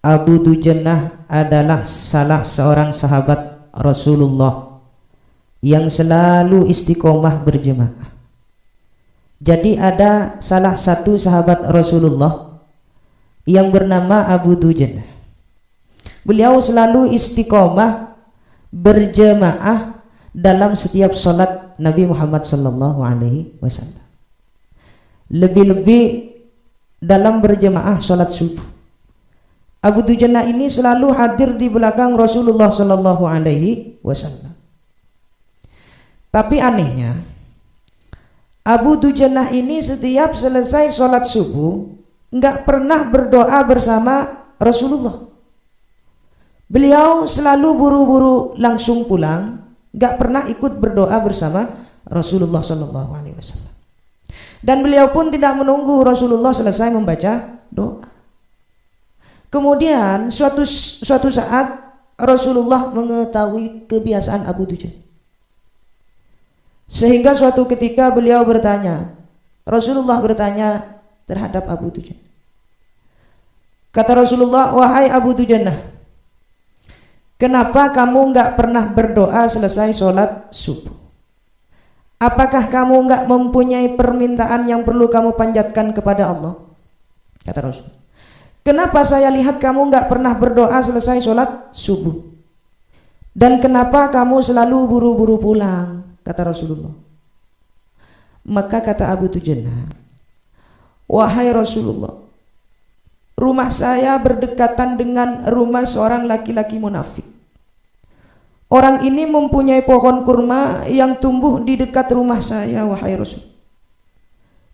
Abu Dujannah adalah salah seorang sahabat Rasulullah yang selalu istiqomah berjemaah. Jadi ada salah satu sahabat Rasulullah yang bernama Abu Dujannah. Beliau selalu istiqomah berjemaah dalam setiap sholat Nabi Muhammad SAW. Lebih-lebih dalam berjemaah sholat subuh. Abu Dujannah ini selalu hadir di belakang Rasulullah SAW. Tapi anehnya, Abu Dujannah ini setiap selesai sholat subuh nggak pernah berdoa bersama Rasulullah. Beliau selalu buru-buru langsung pulang, nggak pernah ikut berdoa bersama Rasulullah SAW. Dan beliau pun tidak menunggu Rasulullah selesai membaca doa. Kemudian suatu saat Rasulullah mengetahui kebiasaan Abu Dujannah. Sehingga suatu ketika beliau bertanya, Rasulullah bertanya terhadap Abu Dujannah. Kata Rasulullah, "Wahai Abu Dujannah, kenapa kamu enggak pernah berdoa selesai sholat subuh? Apakah kamu enggak mempunyai permintaan yang perlu kamu panjatkan kepada Allah?" Kata Rasul, "Kenapa saya lihat kamu enggak pernah berdoa selesai sholat subuh? Dan kenapa kamu selalu buru-buru pulang?" Kata Rasulullah. Maka kata Abu Dujannah, "Wahai Rasulullah, rumah saya berdekatan dengan rumah seorang laki-laki munafik. Orang ini mempunyai pohon kurma yang tumbuh di dekat rumah saya, wahai Rasul.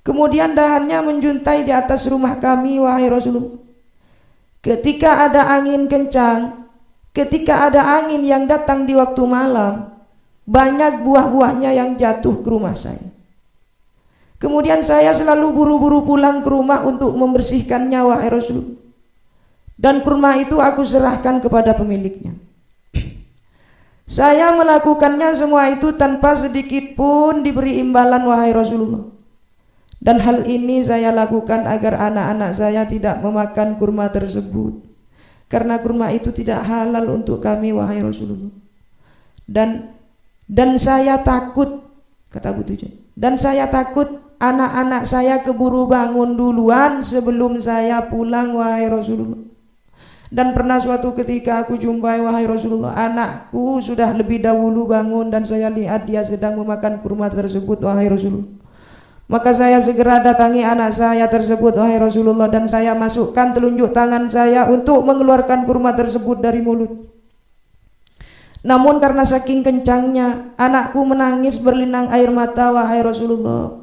Kemudian dahannya menjuntai di atas rumah kami, wahai Rasulullah. Ketika ada angin kencang, ketika ada angin yang datang di waktu malam, banyak buah-buahnya yang jatuh ke rumah saya. Kemudian saya selalu buru-buru pulang ke rumah untuk membersihkannya, wahai Rasul. Dan kurma itu aku serahkan kepada pemiliknya. Saya melakukannya semua itu tanpa sedikit pun diberi imbalan, wahai Rasulullah. Dan hal ini saya lakukan agar anak-anak saya tidak memakan kurma tersebut, karena kurma itu tidak halal untuk kami, wahai Rasulullah. Dan saya takut," kata Abu Dujannah, "dan saya takut anak-anak saya keburu bangun duluan sebelum saya pulang, wahai Rasulullah. Dan pernah suatu ketika aku jumpai, wahai Rasulullah, anakku sudah lebih dahulu bangun dan saya lihat dia sedang memakan kurma tersebut, wahai Rasulullah. Maka saya segera datangi anak saya tersebut, wahai Rasulullah, dan saya masukkan telunjuk tangan saya untuk mengeluarkan kurma tersebut dari mulut. Namun karena saking kencangnya, anakku menangis berlinang air mata, wahai Rasulullah.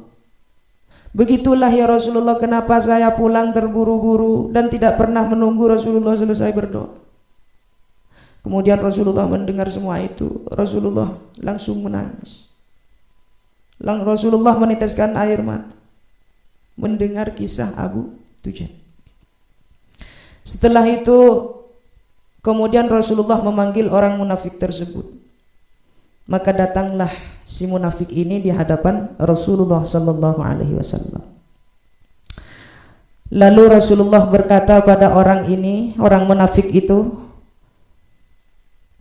Begitulah ya Rasulullah kenapa saya pulang terburu-buru dan tidak pernah menunggu Rasulullah selesai berdoa." Kemudian Rasulullah mendengar semua itu. Rasulullah langsung menangis. Rasulullah meneteskan air mata mendengar kisah Abu Dujannah. Setelah itu kemudian Rasulullah memanggil orang munafik tersebut. Maka datanglah si munafik ini di hadapan Rasulullah SAW. Lalu Rasulullah berkata pada orang ini, orang munafik itu,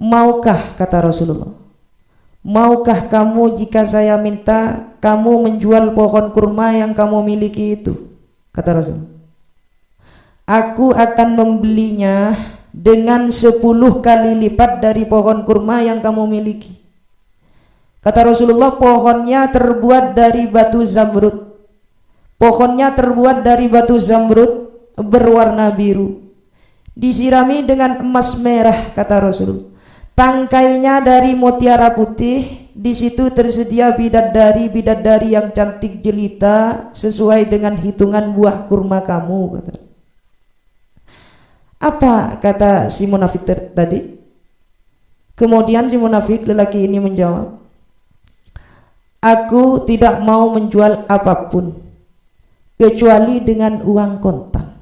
"Maukah," kata Rasulullah, "maukah kamu jika saya minta kamu menjual pohon kurma yang kamu miliki itu?" Kata Rasulullah, "Aku akan membelinya dengan 10 kali lipat dari pohon kurma yang kamu miliki." Kata Rasulullah, "Pohonnya terbuat dari batu zamrud. Pohonnya terbuat dari batu zamrud berwarna biru, disirami dengan emas merah," kata Rasulullah. "Tangkainya dari mutiara putih, di situ tersedia bidadari yang cantik jelita sesuai dengan hitungan buah kurma kamu," kata. Apa kata si munafik tadi? Kemudian si munafik lelaki ini menjawab, "Aku tidak mau menjual apapun kecuali dengan uang kontan."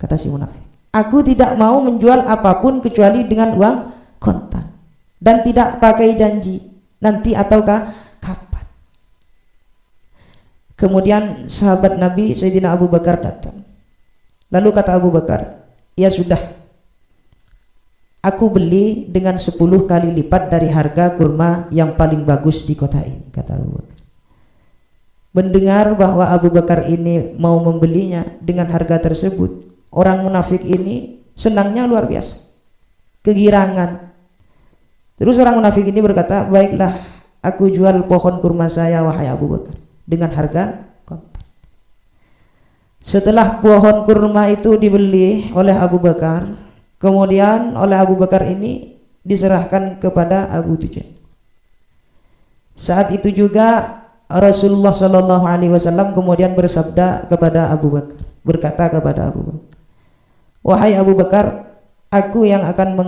Kata si munafik, "Aku tidak mau menjual apapun kecuali dengan uang kontan dan tidak pakai janji nanti ataukah kapan." Kemudian sahabat Nabi Sayyidina Abu Bakar datang. Lalu kata Abu Bakar, "Ya sudah, aku beli dengan 10 kali lipat dari harga kurma yang paling bagus di kota ini, kata Abu Bakar. Mendengar bahwa Abu Bakar ini mau membelinya dengan harga tersebut, orang munafik ini senangnya luar biasa, kegirangan. Terus orang munafik ini berkata, baiklah, aku jual pohon kurma saya wahai Abu Bakar dengan harga kontan. Setelah pohon kurma itu dibeli oleh Abu Bakar, kemudian oleh Abu Bakar ini diserahkan kepada Abu Dujan. Saat itu juga Rasulullah Shallallahu Alaihi Wasallam kemudian bersabda kepada Abu Bakar, berkata kepada Abu Bakar, wahai Abu Bakar, aku yang akan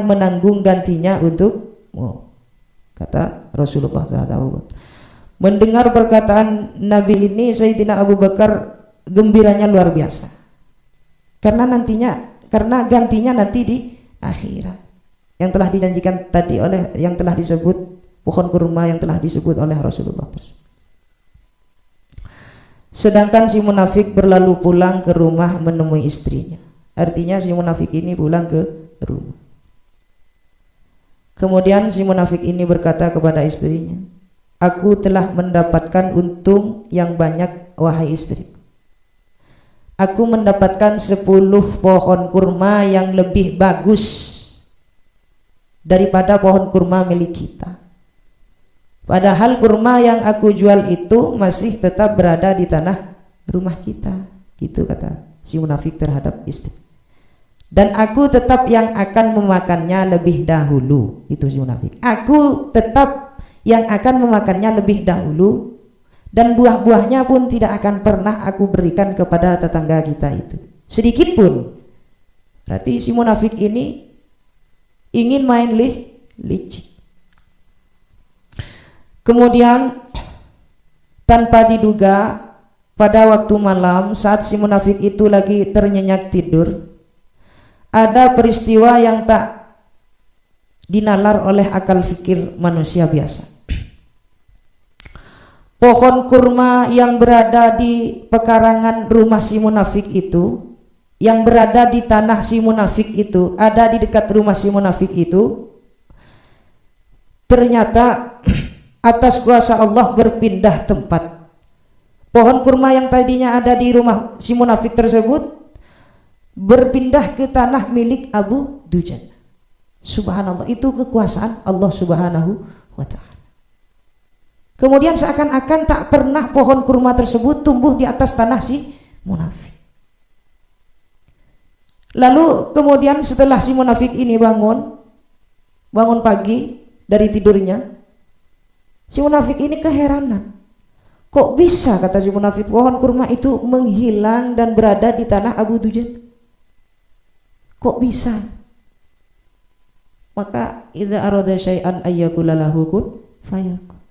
menanggung gantinya untukmu, kata Rasulullah SAW. Mendengar perkataan Nabi ini, Sayyidina Abu Bakar gembiranya luar biasa, karena gantinya nanti di akhirat, yang telah dijanjikan tadi yang telah disebut pohon kurma yang telah disebut oleh Rasulullah. Sedangkan si munafik berlalu pulang ke rumah menemui istrinya. Artinya si munafik ini pulang ke rumah. Kemudian si munafik ini berkata kepada istrinya, aku telah mendapatkan untung yang banyak wahai istriku. Aku mendapatkan 10 pohon kurma yang lebih bagus daripada pohon kurma milik kita. Padahal kurma yang aku jual itu masih tetap berada di tanah rumah kita. Gitu kata si munafik terhadap istri. Dan aku tetap yang akan memakannya lebih dahulu. Itu si munafik. Aku tetap yang akan memakannya lebih dahulu, dan buah-buahnya pun tidak akan pernah aku berikan kepada tetangga kita itu, sedikit pun. Berarti si munafik ini ingin main licik. Kemudian tanpa diduga pada waktu malam saat si munafik itu lagi ternyenyak tidur, ada peristiwa yang tak dinalar oleh akal fikir manusia biasa. Pohon kurma yang berada di pekarangan rumah si munafik itu, yang berada di tanah si munafik itu, ada di dekat rumah si munafik itu, ternyata atas kuasa Allah berpindah tempat. Pohon kurma yang tadinya ada di rumah si munafik tersebut berpindah ke tanah milik Abu Dujan. Subhanallah, itu kekuasaan Allah Subhanahu wa ta'ala. Kemudian seakan-akan tak pernah pohon kurma tersebut tumbuh di atas tanah si munafik. Lalu kemudian setelah si munafik ini bangun pagi dari tidurnya, si munafik ini keheranan. Kok bisa, kata si munafik, pohon kurma itu menghilang dan berada di tanah Abu Dujan? Kok bisa? Maka idza arada syai'an ayyakula lahu kun fayakun.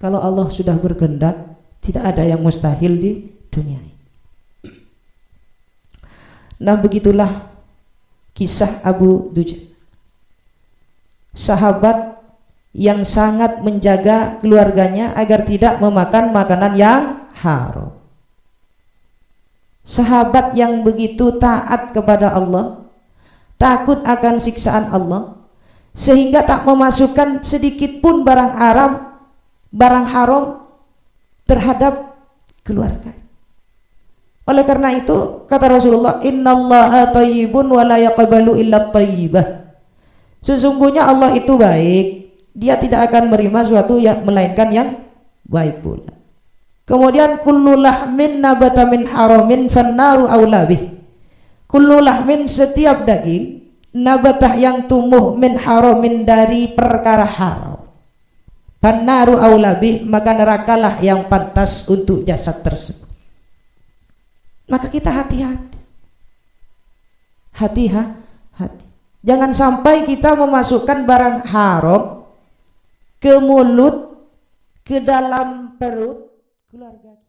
Kalau Allah sudah berkehendak, tidak ada yang mustahil di dunia ini. Nah, begitulah kisah Abu Dujan, sahabat yang sangat menjaga keluarganya agar tidak memakan makanan yang haram. Sahabat yang begitu taat kepada Allah, takut akan siksaan Allah, sehingga tak memasukkan sedikit pun barang haram terhadap keluarga. Oleh karena itu kata Rasulullah, innallaha thayyibun wa la yaqbalu illa thayyibah. Sesungguhnya Allah itu baik, Dia tidak akan menerima suatu yang melainkan yang baik pula. Kemudian kullu lahmin nabata min haramin fannaru aula bih. Kullu lahmin, setiap daging, nabatah yang tumbuh min haramin, dari perkara haram, fannaru aula bih, maka nerakalah yang pantas untuk jasad tersebut. Maka kita hati-hati. Hati-hati. Jangan sampai kita memasukkan barang haram ke mulut, ke dalam perut keluarga kita.